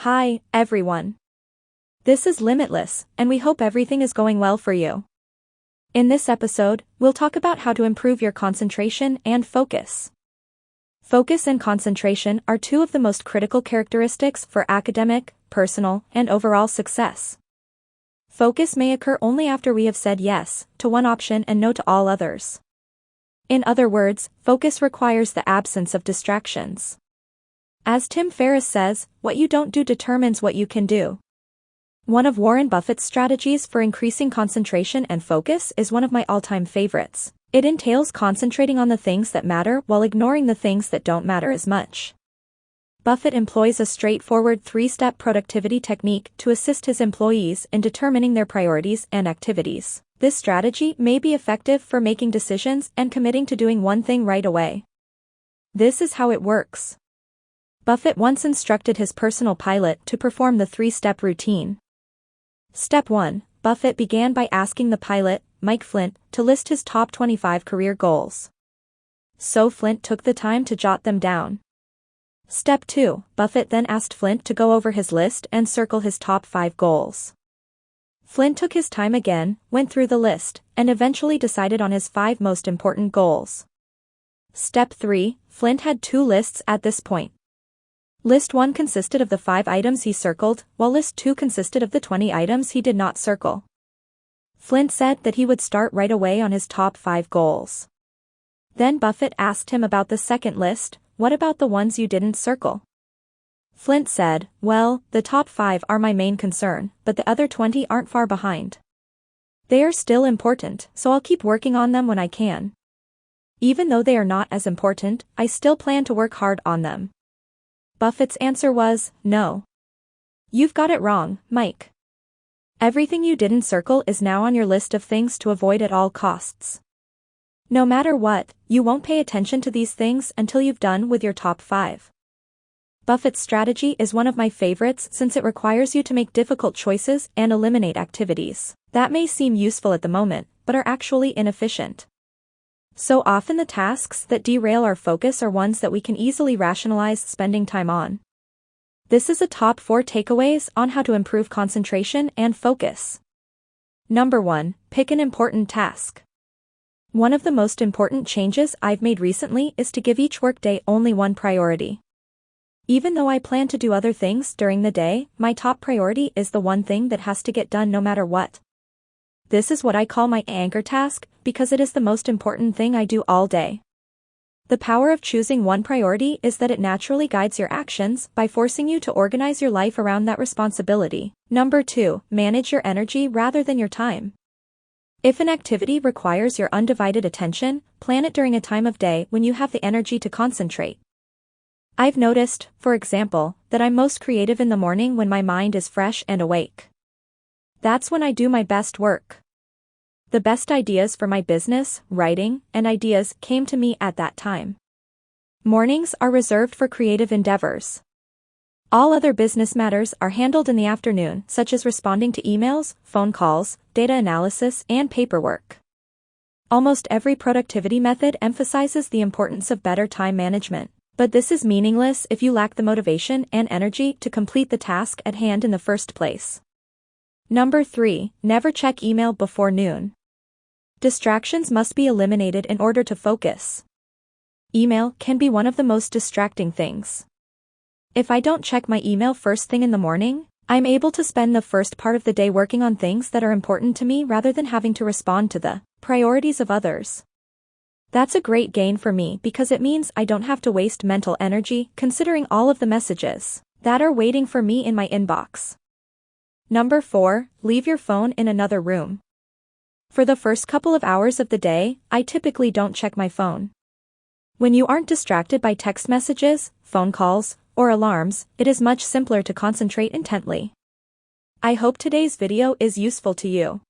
Hi, everyone. This is Limitless, and we hope everything is going well for you. In this episode, we'll talk about how to improve your concentration and focus. Focus and concentration are two of the most critical characteristics for academic, personal, and overall success. Focus may occur only after we have said yes to one option and no to all others. In other words, focus requires the absence of distractions. As Tim Ferriss says, what you don't do determines what you can do. One of Warren Buffett's strategies for increasing concentration and focus is one of my all-time favorites. It entails concentrating on the things that matter while ignoring the things that don't matter as much. Buffett employs a straightforward three-step productivity technique to assist his employees in determining their priorities and activities. This strategy may be effective for making decisions and committing to doing one thing right away. This is how it works. Buffett once instructed his personal pilot to perform the three-step routine. Step 1. Buffett began by asking the pilot, Mike Flint, to list his top 25 career goals. So Flint took the time to jot them down. Step 2. Buffett then asked Flint to go over his list and circle his top 5 goals. Flint took his time again, went through the list, and eventually decided on his 5 most important goals. Step 3. Flint had 2 lists at this point. List 1 consisted of the 5 items he circled, while list 2 consisted of the 20 items he did not circle. Flint said that he would start right away on his top 5 goals. Then Buffett asked him about the second list, what about the ones you didn't circle? Flint said, well, the top 5 are my main concern, but the other 20 aren't far behind. They are still important, so I'll keep working on them when I can. Even though they are not as important, I still plan to work hard on them. Buffett's answer was, no. You've got it wrong, Mike. Everything you didn't circle is now on your list of things to avoid at all costs. No matter what, you won't pay attention to these things until you've done with your top 5. Buffett's strategy is one of my favorites since it requires you to make difficult choices and eliminate activities that may seem useful at the moment, but are actually inefficient. So often the tasks that derail our focus are ones that we can easily rationalize spending time on. This is a top 4 takeaways on how to improve concentration and focus. Number 1. Pick an important task. One of the most important changes I've made recently is to give each workday only one priority. Even though I plan to do other things during the day, my top priority is the one thing that has to get done no matter what. This is what I call my anchor task, because it is the most important thing I do all day. The power of choosing one priority is that it naturally guides your actions by forcing you to organize your life around that responsibility. Number 2. Manage your energy rather than your time. If an activity requires your undivided attention, plan it during a time of day when you have the energy to concentrate. I've noticed, for example, that I'm most creative in the morning when my mind is fresh and awake. That's when I do my best work. The best ideas for my business, writing, and ideas came to me at that time. Mornings are reserved for creative endeavors. All other business matters are handled in the afternoon, such as responding to emails, phone calls, data analysis, and paperwork. Almost every productivity method emphasizes the importance of better time management, but this is meaningless if you lack the motivation and energy to complete the task at hand in the first place. Number 3. Never check email before noon. Distractions must be eliminated in order to focus. Email can be one of the most distracting things. If I don't check my email first thing in the morning, I'm able to spend the first part of the day working on things that are important to me rather than having to respond to the priorities of others. That's a great gain for me because it means I don't have to waste mental energy considering all of the messages that are waiting for me in my inbox. Number 4. Leave your phone in another room. For the first couple of hours of the day, I typically don't check my phone. When you aren't distracted by text messages, phone calls, or alarms, it is much simpler to concentrate intently. I hope today's video is useful to you.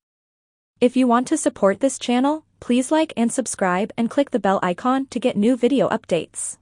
If you want to support this channel, please like and subscribe and click the bell icon to get new video updates.